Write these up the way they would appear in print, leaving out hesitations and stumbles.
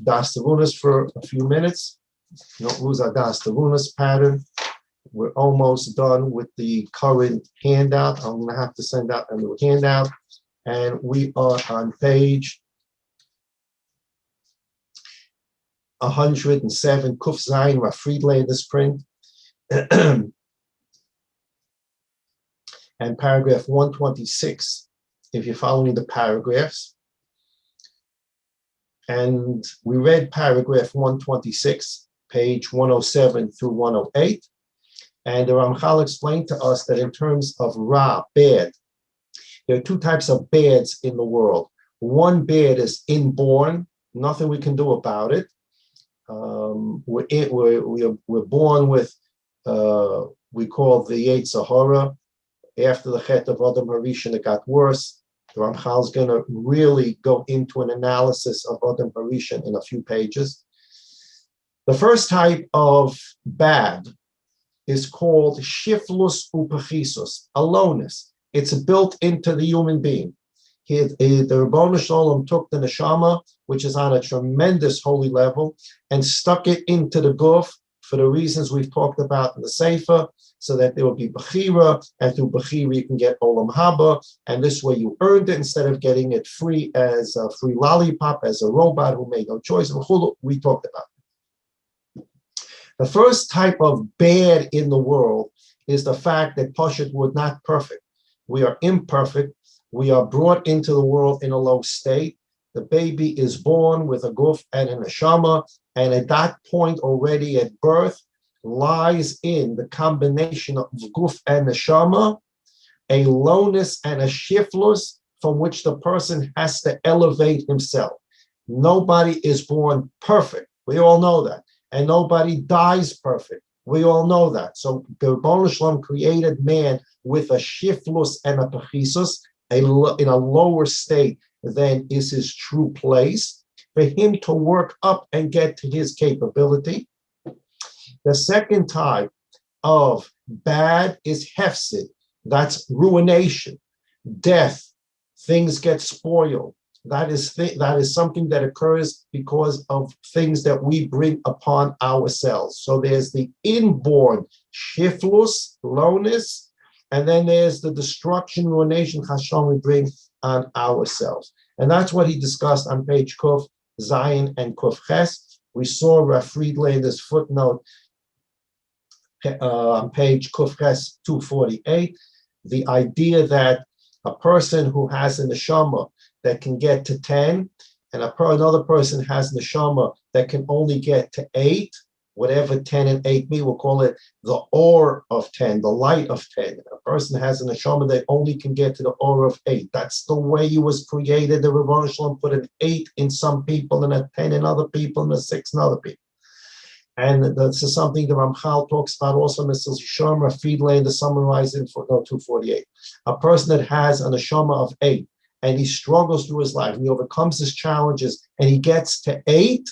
Daas Tevunos for a few minutes. Don't lose our Daas Tevunos pattern. We're almost done with the current handout. I'm going to have to send out a new handout. And we are on page 107, Kuf Zayin, Friedlander's print. And paragraph 126, if you're following the paragraphs. And we read paragraph 126, page 107 through 108. And the Ramchal explained to us that in terms of Ra, bad, there are two types of bads in the world. One bad is inborn, nothing we can do about it. We're born with, we call the Yetzer Hara. After the Chet of Adam Harishon, it got worse. The Ramchal is going to really go into an analysis of Adam Harishon in a few pages. The first type of bad is called shiflus upechisus, aloneness. It's built into the human being. The Rebbeinu Shalom took the neshama, which is on a tremendous holy level, and stuck it into the guf for the reasons we've talked about in the Sefer, so that there will be bechira, and through bechira you can get olam haba, and this way you earned it instead of getting it free as a free lollipop, as a robot who made no choice. We talked about it. The first type of bad in the world is the fact that Pashut, we're not perfect. We are imperfect. We are brought into the world in a low state. The baby is born with a guf and a neshama, and at that point already at birth lies in the combination of guf and neshama, a lowness and a shiflus from which the person has to elevate himself. Nobody is born perfect. We all know that. And nobody dies perfect. We all know that. So the Rebbeinu Shalom created man with a shiflus and a pechisus, in a lower state than is his true place, for him to work up and get to his capability. The second type of bad is hefsid. That's ruination, death, things get spoiled. That is something that occurs because of things that we bring upon ourselves. So there's the inborn shiflus, lowness, and then there's the destruction, ruination, chashon we bring on ourselves. And that's what he discussed on page Kuf Zayin and Kuf Ches. We saw Rav Friedlander's footnote on page Kuf Ches 248, the idea that a person who has a neshama that can get to 10, and another person has neshama that can only get to 8, whatever 10 and 8 mean, we'll call it the or of 10, the light of 10. A person has a neshama that only can get to the or of 8. That's the way he was created. The Rebbeinu Shalom put an 8 in some people and a 10 in other people and a 6 in other people. And this is something the Ramchal talks about also. Mr. Shomer Friedlander summarized in footnote 248. A person that has a neshama of 8 and he struggles through his life and he overcomes his challenges and he gets to 8,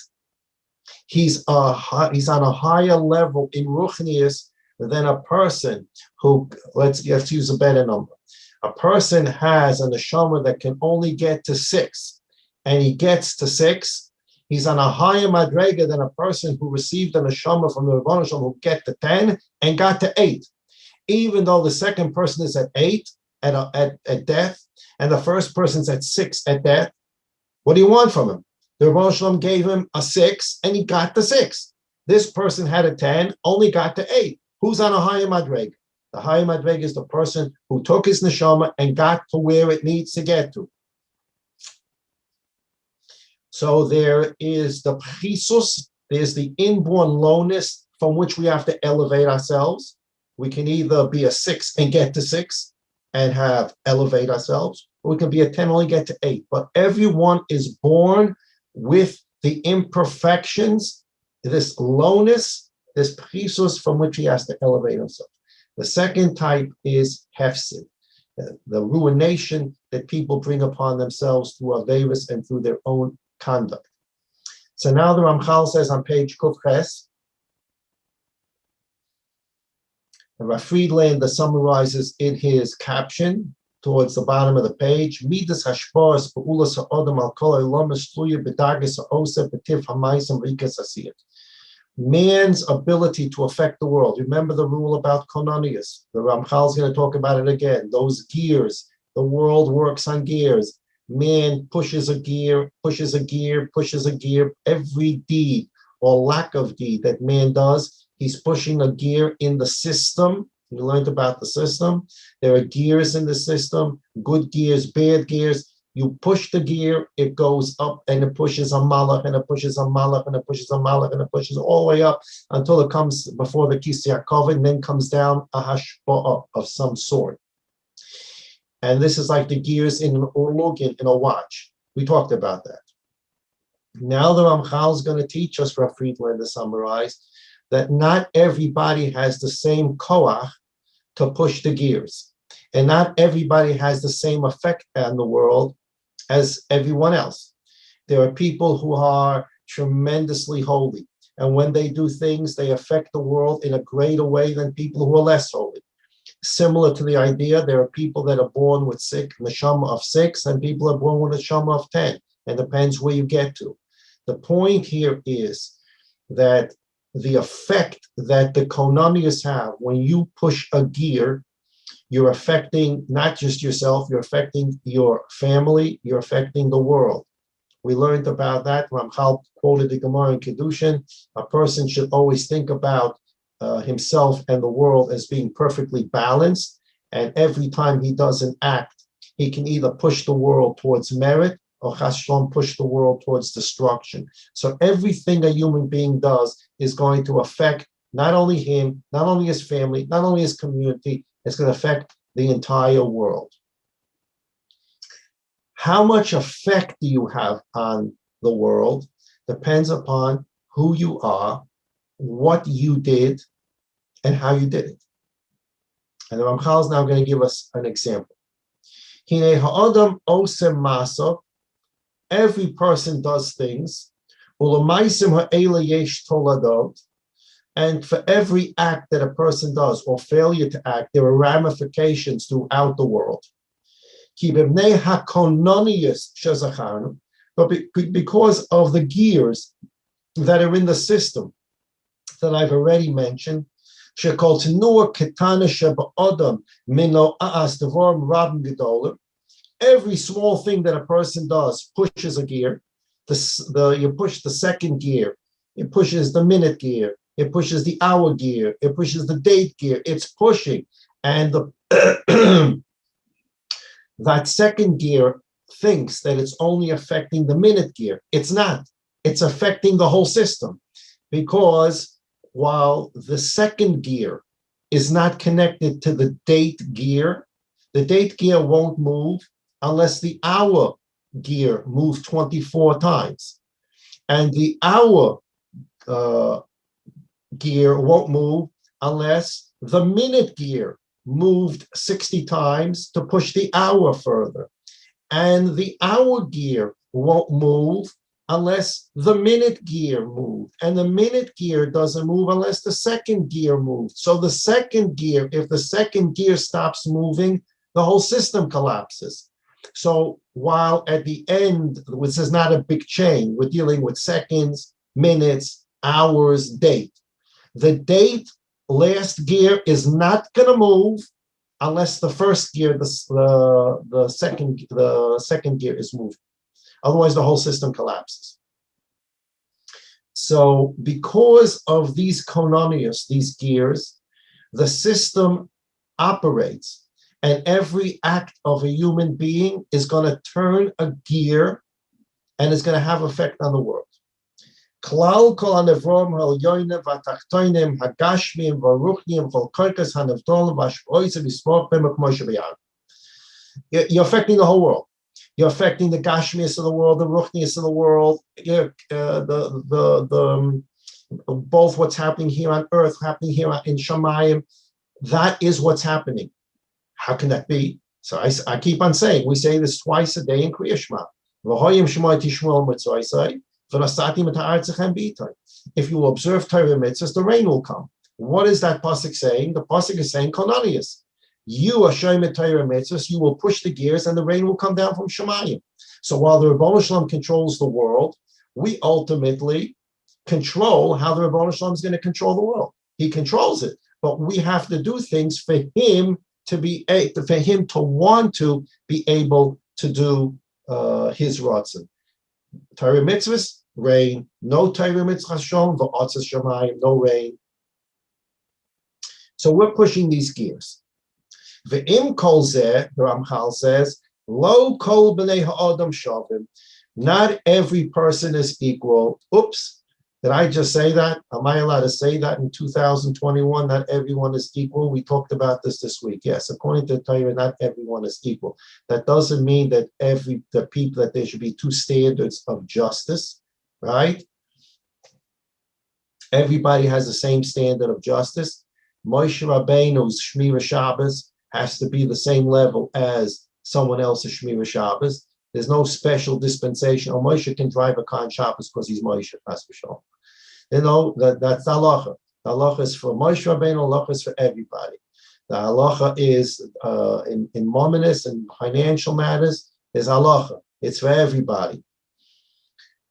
he's on a higher level in ruchnius than a person who, let's use a better number. A person has a neshama that can only get to 6, and he gets to 6. He's on a higher madrega than a person who received a neshama from the Rebbeinu Shalom who get to 10 and got to 8. Even though the second person is at 8 at death, and the first person's at 6 at death, what do you want from him? The Rebbeinu Shalom gave him a 6 and he got the 6. This person had a 10, only got to 8. Who's on a higher madrega? The higher madrega is the person who took his neshama and got to where it needs to get to. So there is the pechisus, there's the inborn lowness from which we have to elevate ourselves. We can either be a 6 and get to 6 and elevate ourselves, or we can be a 10 and only get to 8. But everyone is born with the imperfections, this lowness, this pechisus from which he has to elevate himself. The second type is hefsid, the ruination that people bring upon themselves through aveirus and through their own conduct. So now the Ramchal says on page Kuf Ches, and Rav Friedlander summarizes in his caption towards the bottom of the page. Midas hashpos beulas ha'odam al kol ha'olam shluya b'dargas ha'oseh b'tiv ha'maisem rikas asiyat. Man's ability to affect the world. Remember the rule about Kononius. The Ramchal is going to talk about it again. Those gears. The world works on gears. Man pushes a gear, pushes a gear, pushes a gear. Every deed or lack of deed that man does, he's pushing a gear in the system. We learned about the system. There are gears in the system, good gears, bad gears. You push the gear, it goes up and it pushes a malach and it pushes a malach and it pushes a malach and it pushes all the way up until it comes before the Kisya Koven, and then comes down a hashpa'ah of some sort. And this is like the gears in an orlogin, in a watch. We talked about that. Now the Ramchal is going to teach us, Rav Friedland, to summarize, that not everybody has the same koach to push the gears. And not everybody has the same effect on the world as everyone else. There are people who are tremendously holy. And when they do things, they affect the world in a greater way than people who are less holy. Similar to the idea, there are people that are born with neshama of 6, and people are born with a neshama of 10. It depends where you get to. The point here is that the effect that the konanias have when you push a gear, you're affecting not just yourself, you're affecting your family, you're affecting the world. We learned about that. Ramchal quoted the Gemara in Kedushin. A person should always think about himself and the world as being perfectly balanced. And every time he does an act, he can either push the world towards merit or chas shalom push the world towards destruction. So everything a human being does is going to affect not only him, not only his family, not only his community, it's going to affect the entire world. How much effect do you have on the world depends upon who you are, what you did, and how you did it. And the Ramchal is now going to give us an example. Hine ha'adam osem masa. Every person does things. Ulamaisim ha'ela yesh toladot. And for every act that a person does or failure to act, there are ramifications throughout the world. But because of the gears that are in the system that I've already mentioned, every small thing that a person does pushes a gear. You push the second gear, it pushes the minute gear, it pushes the hour gear, it pushes the date gear, it's pushing. And that second gear thinks that it's only affecting the minute gear. It's not. It's affecting the whole system. Because while the second gear is not connected to the date gear, the date gear won't move unless the hour gear moves 24 times. And the hour gear won't move unless the minute gear moved 60 times to push the hour further. And the hour gear won't move unless the minute gear moved. And the minute gear doesn't move unless the second gear moves. So the second gear, if the second gear stops moving, the whole system collapses. So while at the end, this is not a big chain, we're dealing with seconds, minutes, hours, date. The date last gear is not going to move unless the first gear, the second gear is moving. Otherwise, the whole system collapses. So because of these kononius, these gears, the system operates, and every act of a human being is going to turn a gear and is going to have effect on the world. Klal kol hanevrom ha'elyonim v'atachtonim hagashmim v'ruchnim kol korkas hanevdol v'ashpoiz v'smorpim v'kmo shebiyad. You're affecting the whole world. You're affecting the gashmias of the world, the ruchnias of the world, both what's happening here on earth, happening here in Shamayim. That is what's happening. How can that be? So I keep on saying, we say this twice a day in Kriya Shema. If you observe Torah mitzvahs, the rain will come. What is that pasuk saying? The pasuk is saying konanius. You are Shomer Torah mitzvahs, you will push the gears and the rain will come down from Shemayim. So while the Rebbeinu Shalom controls the world, we ultimately control how the Rebbeinu Shalom is going to control the world. He controls it, but we have to do things for him to want to be able to do his ratzon. Torah mitzvahs, rain. No Torah mitzvahs shown, v'atzas Shemayim, no rain. So we're pushing these gears. Ve'im kol zeh, the Ramchal says, lo kol b'nei ha'adam shavim. Not every person is equal. Oops, did I just say that? Am I allowed to say that in 2021? Not everyone is equal. We talked about this week. Yes, according to Torah, not everyone is equal. That doesn't mean that that there should be two standards of justice, right? Everybody has the same standard of justice. Moshe Rabbeinu's Shmira Shabbos has to be the same level as someone else's Shmira Shabbos. There's no special dispensation. Oh, Moshe can drive a car on Shabbos because he's Moshe. That's for sure. You know, that's the halacha. The halacha is for Moshe Rabbeinu, halacha is for everybody. The halacha is in mominous and financial matters, is halacha. It's for everybody.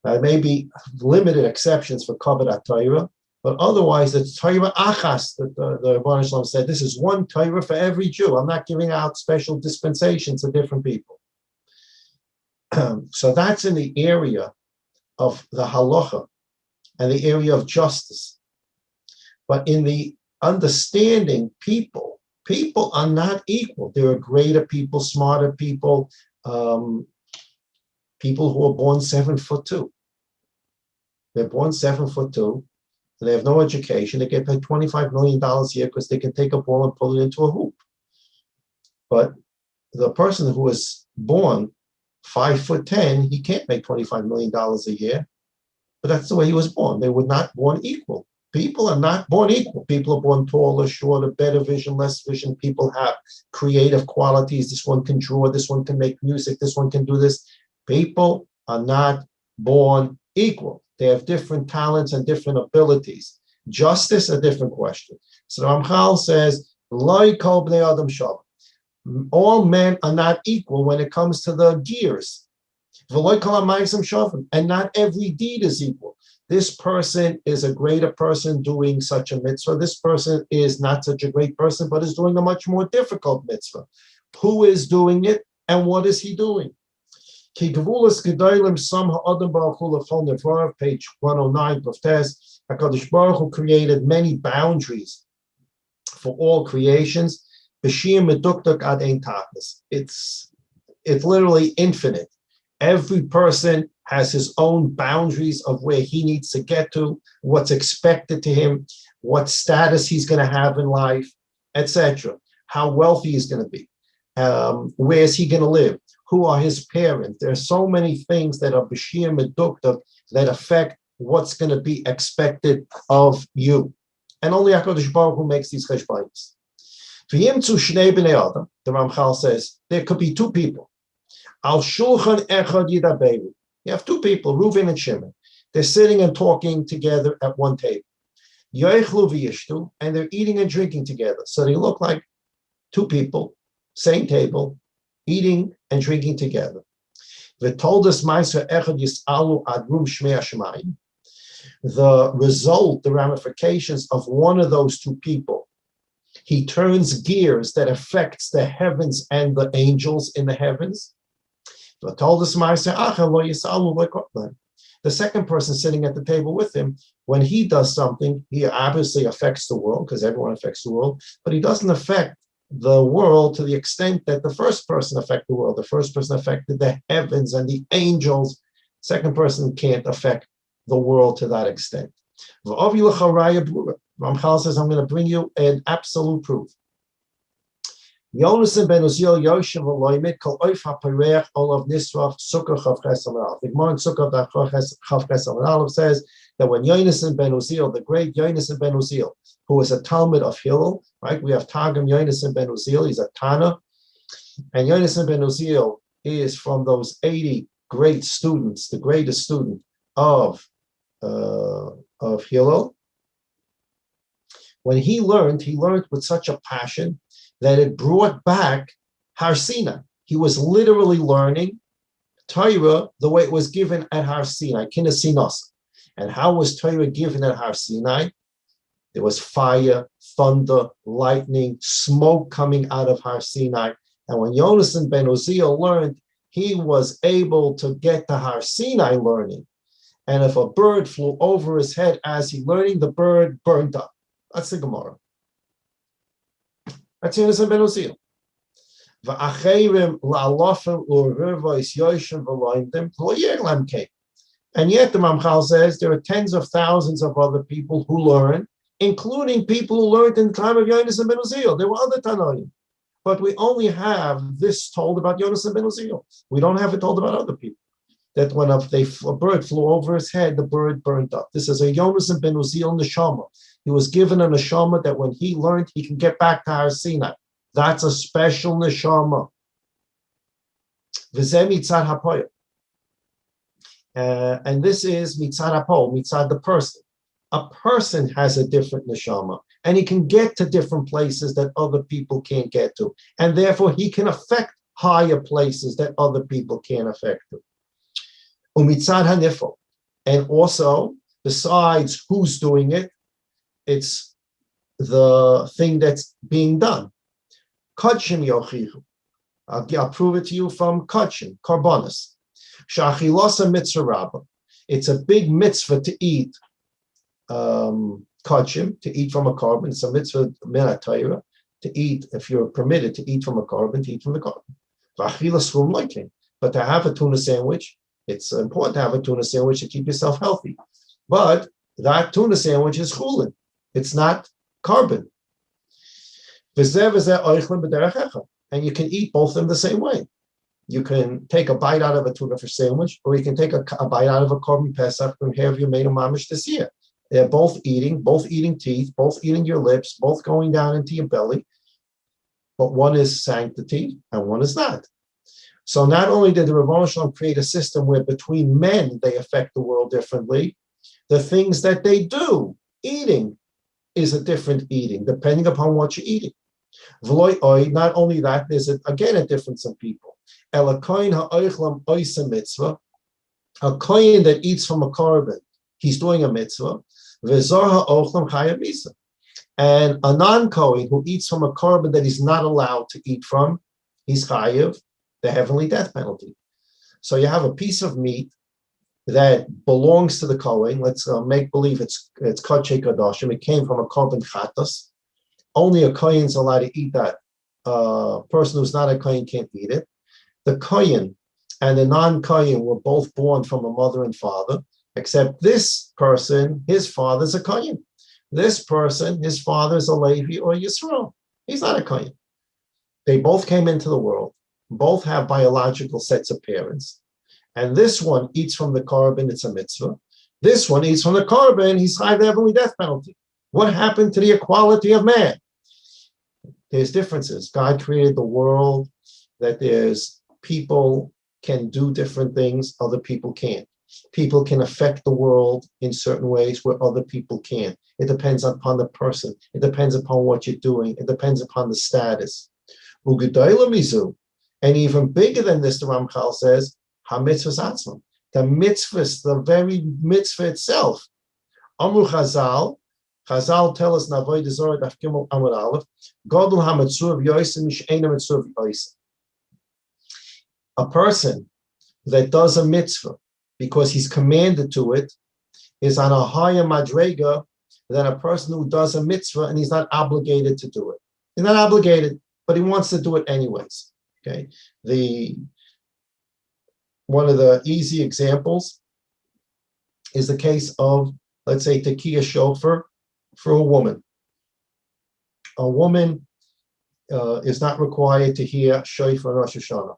There may be limited exceptions for Kavod Torah, but otherwise, it's Torah achas that the Rebbeinu Shalom said, this is one Torah for every Jew. I'm not giving out special dispensations to different people. So that's in the area of the halacha and the area of justice. But in the understanding, people are not equal. There are greater people, smarter people, people who are born 7'2". They're born 7'2". They have no education. They get paid $25 million a year because they can take a ball and pull it into a hoop. But the person who is born 5'10", he can't make $25 million a year. But that's the way he was born. They were not born equal. People are not born equal. People are born taller, shorter, better vision, less vision. People have creative qualities. This one can draw. This one can make music. This one can do this. People are not born equal. They have different talents and different abilities. Justice, a different question. So Ramchal says, Loi kol bnei adam shav. All men are not equal when it comes to the gears. V'loi kol ha'ma'asim shavim. And not every deed is equal. This person is a greater person doing such a mitzvah. This person is not such a great person, but is doing a much more difficult mitzvah. Who is doing it and what is he doing? Ki gevulas gedolim sam ha'adam baruch hu lefol nevarav, page 109, Proftes. HaKadosh Baruch Hu created many boundaries for all creations. B'shir medukdak ad ein tachlis. It's literally infinite. Every person has his own boundaries of where he needs to get to, what's expected to him, what status he's going to have in life, etc. How wealthy he's going to be. Where is he going to live? Who are his parents? There are so many things that are b'shir meduktak that affect what's going to be expected of you. And only HaKadosh Baruch Hu makes these cheshbonos. V'yimtzu shnei bnei adam, the Ramchal says, there could be two people. Al shulchan echad yidaberu. You have two people, Reuven and Shimon. They're sitting and talking together at one table. Yoichlu v'yishtu, and they're eating and drinking together. So they look like two people, same table, eating and drinking together. V'toldas ma'aser echad yisalu ad rum shmei hashemayim. The result, the ramifications of one of those two people, he turns gears that affects the heavens and the angels in the heavens. The second person sitting at the table with him, when he does something, he obviously affects the world, because everyone affects the world, but he doesn't affect the world to the extent that the first person affected the world. The first person affected the heavens and the angels. Second person can't affect the world to that extent. Ramchal says, I'm going to bring you an absolute proof. Yonasan ben Uziel Yoshev Aloymit Kol Oif HaPerech Olav Nisraf Sukkah Chav Ches Amar Aleph. The Gemara in Sukkah Chav Ches Amar Aleph says that when Yonasan ben Uziel, the great Yonasan ben Uziel, who was a Talmud of Hillel, right? We have Targum Yonasan ben Uziel, he's a Tana, and Yonasan ben Uziel is from those 80 great students, the greatest student of Hillel. When he learned with such a passion. that it brought back Har Sinai. He was literally learning Torah the way it was given at Har Sinai, Kinesinos. And how was Torah given at Har Sinai? There was fire, thunder, lightning, smoke coming out of Har Sinai. And when Yonasan ben Uziel learned, he was able to get to Har Sinai learning. And if a bird flew over his head as he learning, the bird burned up. That's the Gemara. That's Yonasan ben Uziel. And yet the Mamchal says there are tens of thousands of other people who learn, including people who learned in the time of Yonasan ben Uziel. There were other Tanoim. But we only have this told about Yonasan ben Uziel. We don't have it told about other people. That when a bird flew over his head, the bird burned up. This is a Yonasan ben Uziel neshama. He was given a neshama that when he learned, he can get back to Har Sinai. That's a special neshama. V'zeh mitzad hapoyel. And this is mitzad hapol, mitzad the person. A person has a different neshama, and he can get to different places that other people can't get to, and therefore he can affect higher places that other people can't affect. Umitzad hanifo, and also besides who's doing it, it's the thing that's being done. Kachim yochichu. I'll prove it to you from kachim, karbonis. Shachilasa mitzvah rabba. It's a big mitzvah to eat kachim, to eat from a carbon. It's a mitzvah minat Torah to eat, if you're permitted to eat from a carbon, to eat from the carbon. But to have a tuna sandwich, it's important to have a tuna sandwich to keep yourself healthy. But that tuna sandwich is chulin. It's not carbon. And you can eat both of them the same way. You can take a bite out of a tuna fish sandwich, or you can take a bite out of a carbon pesach and have your main mamish this year. They're both eating teeth, both eating your lips, both going down into your belly. But one is sanctity and one is not. So not only did the Rebbeinu Shalom create a system where between men they affect the world differently, the things that they do, eating, is a different eating, depending upon what you're eating. Not only that, there's again a difference in people. A kohen that eats from a carbon, he's doing a mitzvah. And a non-kohen who eats from a carbon that he's not allowed to eat from, he's chayiv, the heavenly death penalty. So you have a piece of meat that belongs to the kohen. Let's make believe it's kachei kadoshim. It came from a carbon chatas. Only a kohen's allowed to eat that. Person who's not a kohen can't eat it. The kohen and the non-kohen were both born from a mother and father, except this person, his father's a kohen. This person, his father's a Levi or Yisrael. He's not a kohen. They both came into the world. Both have biological sets of parents. And this one eats from the carbon, it's a mitzvah. This one eats from the carbon, he's high the heavenly death penalty. What happened to the equality of man? There's differences. God created the world that there's people can do different things, other people can't. People can affect the world in certain ways where other people can't. It depends upon the person. It depends upon what you're doing. It depends upon the status. And even bigger than this, the Ramchal says, ha-mitzvahs atzmam. The mitzvahs, the very mitzvah itself. Amru Chazal tell us, Navoy Dezor, Daf Gimel Amud Aleph, Godel ha-mitzvah v'yosim mish'ena mitzvah v'yosim. A person that does a mitzvah because he's commanded to it is on a higher madrega than a person who does a mitzvah and he's not obligated to do it. He's not obligated, but he wants to do it anyways. Okay. One of the easy examples is the case of, let's say, tekiah shofar for a woman. A woman is not required to hear shofar Rosh Hashanah.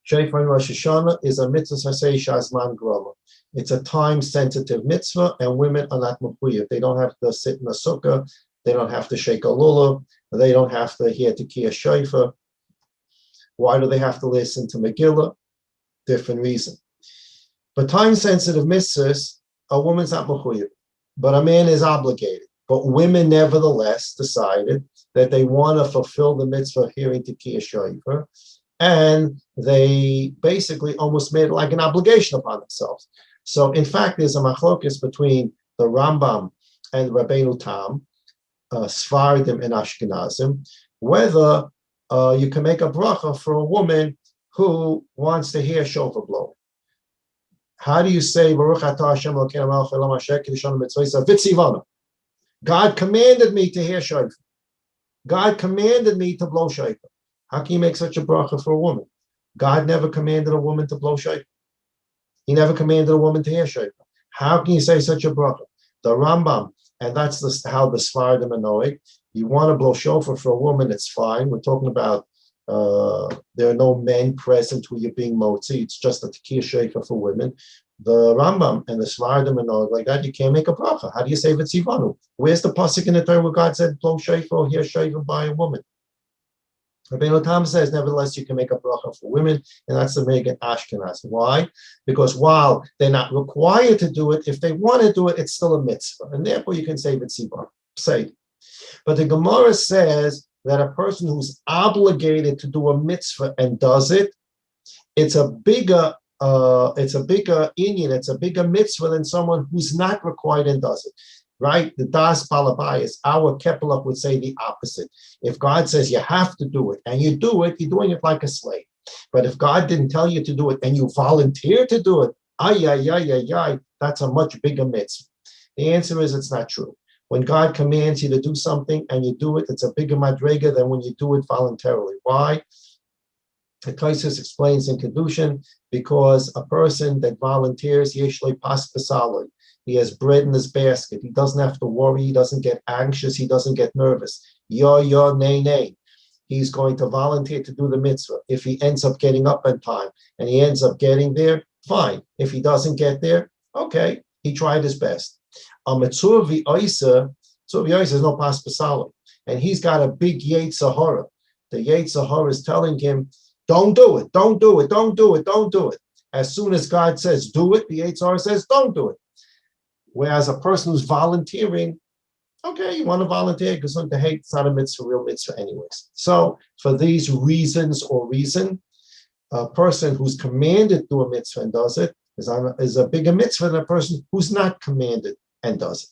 Shofar Rosh Hashanah is a mitzvah sasei shazman grama. It's a time-sensitive mitzvah, and women are not mechuyev. They don't have to sit in a sukkah. They don't have to shake a lulav. They don't have to hear tekiah shofar. Why do they have to listen to Megillah? Different reason. But time-sensitive mitzvahs, a woman's not mechuyev, but a man is obligated. But women nevertheless decided that they want to fulfill the mitzvah of hearing Tekiah Shofar, and they basically almost made it like an obligation upon themselves. So in fact, there's a machlokes between the Rambam and Rabbeinu Tam, Sfardim and Ashkenazim, whether you can make a bracha for a woman who wants to hear shofar blowing. How do you say Baruch Atah Hashem Elokeinu Melech Haolam Asher Kiddushanu Mitzvosai V'tzivanu? God commanded me to hear shofar. God commanded me to blow shofar. How can you make such a bracha for a woman? God never commanded a woman to blow shofar. He never commanded a woman to hear shofar. How can you say such a bracha? The Rambam, and that's how the Sfardim are knowing. You want to blow shofar for a woman, it's fine. We're talking about there are no men present who you're being motzi. It's just a Tekiah Shofar for women. The Rambam and the Sfardim are knowing like that. You can't make a bracha. How do you say v'tzivanu? Where's the pasuk in the Torah where God said blow shofar or hear shofar by a woman? Rabbeinu Tam says, nevertheless, you can make a bracha for women, and that's the Megan Ashkenaz. Why? Because while they're not required to do it, if they want to do it, it's still a mitzvah, and therefore you can say v'tzivanu. Say, but the Gemara says that a person who's obligated to do a mitzvah and does it, it's a bigger inyan, it's a bigger mitzvah than someone who's not required and does it. Right? The Das Palabayas, our Kepler would say the opposite. If God says you have to do it and you do it, you're doing it like a slave. But if God didn't tell you to do it and you volunteer to do it, that's a much bigger mitzvah. The answer is it's not true. When God commands you to do something and you do it, it's a bigger madrega than when you do it voluntarily. Why? The Tosfos explains in Kedushin, because a person that volunteers, yeshloi pas b'saloi. He has bread in his basket. He doesn't have to worry. He doesn't get anxious. He doesn't get nervous. Nay. He's going to volunteer to do the mitzvah. If he ends up getting up on time and he ends up getting there, fine. If he doesn't get there, okay, he tried his best. A mitzvah v'oisa is no pas b'saloi, and he's got a big Yetzer Hara. The Yetzer Hara is telling him, don't do it, don't do it, don't do it, don't do it. As soon as God says do it, the Yetzer Hara says don't do it. Whereas a person who's volunteering, okay, you want to volunteer because it's not a mitzvah, real mitzvah anyways. So for these reasons a person who's commanded to do a mitzvah and does it is a bigger mitzvah than a person who's not commanded and does it.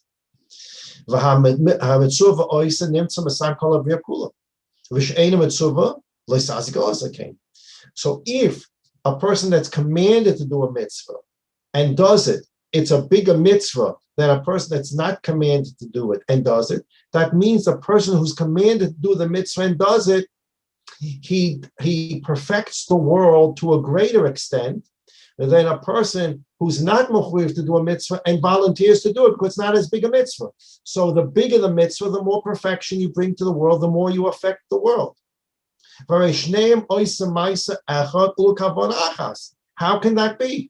So if a person that's commanded to do a mitzvah and does it, it's a bigger mitzvah than a person that's not commanded to do it and does it. That means the person who's commanded to do the mitzvah and does it, he perfects the world to a greater extent than a person who's not mechuyev to do a mitzvah and volunteers to do it because it's not as big a mitzvah. So the bigger the mitzvah, the more perfection you bring to the world, the more you affect the world. How can that be?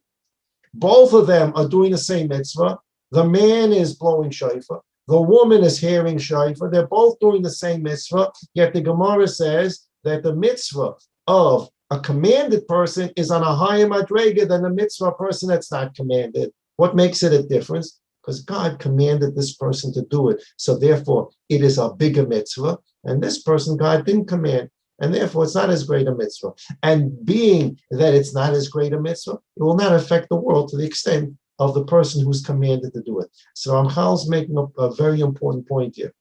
Both of them are doing the same mitzvah. The man is blowing shofar. The woman is hearing shofar. They're both doing the same mitzvah. Yet the Gemara says that the mitzvah of a commanded person is on a higher madrega than the mitzvah person that's not commanded. What makes it a difference? Because God commanded this person to do it. So therefore, it is a bigger mitzvah. And this person, God didn't command. And therefore, it's not as great a mitzvah. And being that it's not as great a mitzvah, it will not affect the world to the extent of the person who's commanded to do it. So Ramchal's making a very important point here.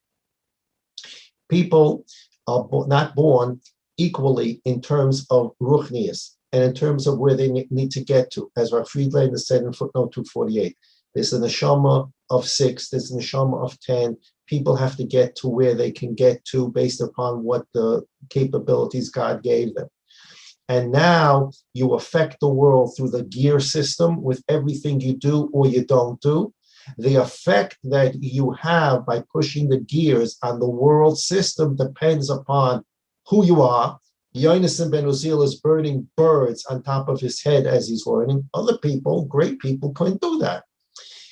People are not born equally in terms of ruchnius and in terms of where they need to get to. As Rav Friedlander said in footnote 248, there's a neshama of 6, there's a neshama of 10. People have to get to where they can get to based upon what the capabilities God gave them. And now you affect the world through the gear system with everything you do or you don't do. The effect that you have by pushing the gears on the world system depends upon who you are. Yonasan ben Uzziel is burning birds on top of his head as he's learning. Other people, great people, couldn't do that.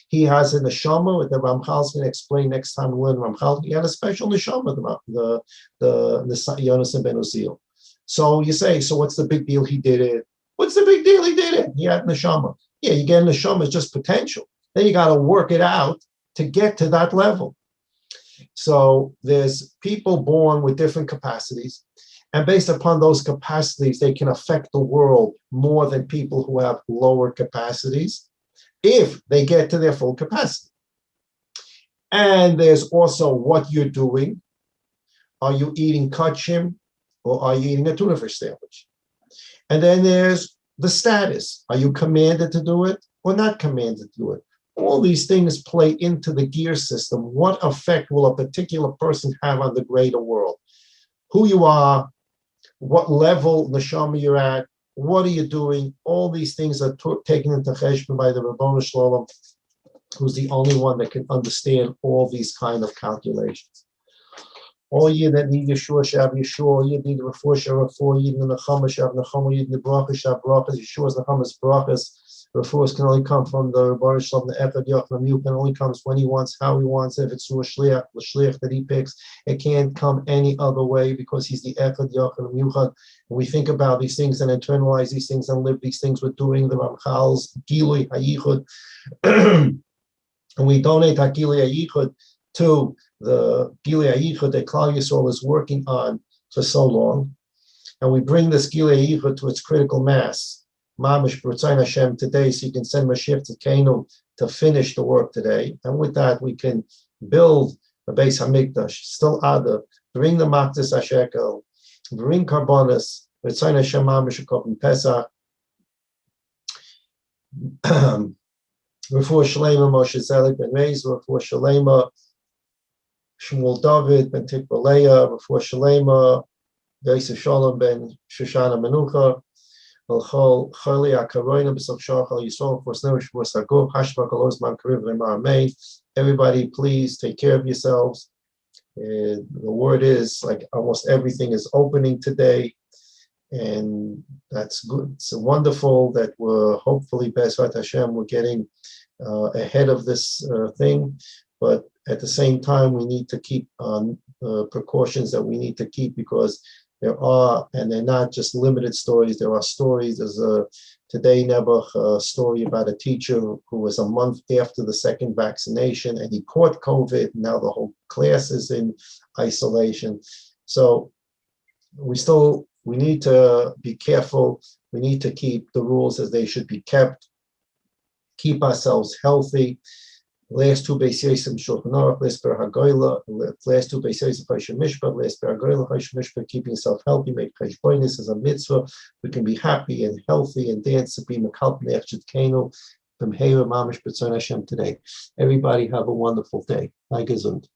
He has a neshama that Ramchal's going to explain next time we learn Ramchal. He had a special neshama, the Yonasan ben Uzziel. So you say, so what's the big deal? He did it. What's the big deal? He did it. He had neshama. Yeah, you get neshama, it's just potential. Then you got to work it out to get to that level. So there's people born with different capacities, and based upon those capacities, they can affect the world more than people who have lower capacities if they get to their full capacity. And there's also what you're doing. Are you eating kachim or are you eating a tuna fish sandwich? And then there's the status. Are you commanded to do it or not commanded to do it? All these things play into the gear system. What effect will a particular person have on the greater world? Who you are, what level neshama you're at, what are you doing? All these things are taken into cheshbon by the Ribbono Shel Olam, who's the only one that can understand all these kind of calculations. All you that need Yeshua shall have Yeshua, all you need Refuah shall Refuah, you need Nechama shall have Nechama, you need Bracha shall have Brachas, Yeshua's Nechama's Brachas. Refuahs can only come from the Ribbono Shel Olam, the Echad Yochel Miu, can only comes when he wants, how he wants, if it's through a shliach, the shliach that he picks. It can't come any other way because he's the Echad Yochel Miuchad. When we think about these things and internalize these things and live these things, we're doing the Ramchal's Gilui HaYichud. And we donate Gilui HaYichud to the Gilui HaYichud that Klal Yisrael is working on for so long. And we bring this Gilui HaYichud to its critical mass, Mamish B'Rotzayin Hashem, today, so you can send Mashiach Tzidkeinu to finish the work today. And with that, we can build the Beis HaMikdash, still Ada, bring the Maktis HaShekel, bring Karbonis, B'Rotzayin Hashem Mamish Akopim Pesach, Refuah Shalema Moshe Zelik Ben Reis, Refuah Shalema Shmuel David Ben Tikva Leah, Refuah Shalema Yosef Shalom Ben Shoshana Menucha, Choli HaKaroina B'Sof Shachal Yisrael Forsnevish Forsagov Hashbak Alozman Kariv Lemar Amen. Everybody, please take care of yourselves. The word is like almost everything is opening today, and that's good. It's wonderful that we're hopefully Bezrat Hashem we're getting ahead of this thing, but at the same time we need to keep precautions that we need to keep, because there are, and they're not just limited stories, there are stories. There's today Nebuch a story about a teacher who was a month after the second vaccination and he caught COVID. Now the whole class is in isolation. So we need to be careful. We need to keep the rules as they should be kept, keep ourselves healthy. Last two Beis Yosef Shulchan Aruch, last per Hagoyla, last two Beis Yosef Choshen Mishpat, last per Hagoyla Choshen Mishpat, keeping yourself healthy, make cheshbonis as a mitzvah. We can be happy and healthy and dance to be Mekalp Neach Tzidkeinu from Heira Mamish B'Rotzayin Hashem today. Everybody have a wonderful day. Bye, gesund.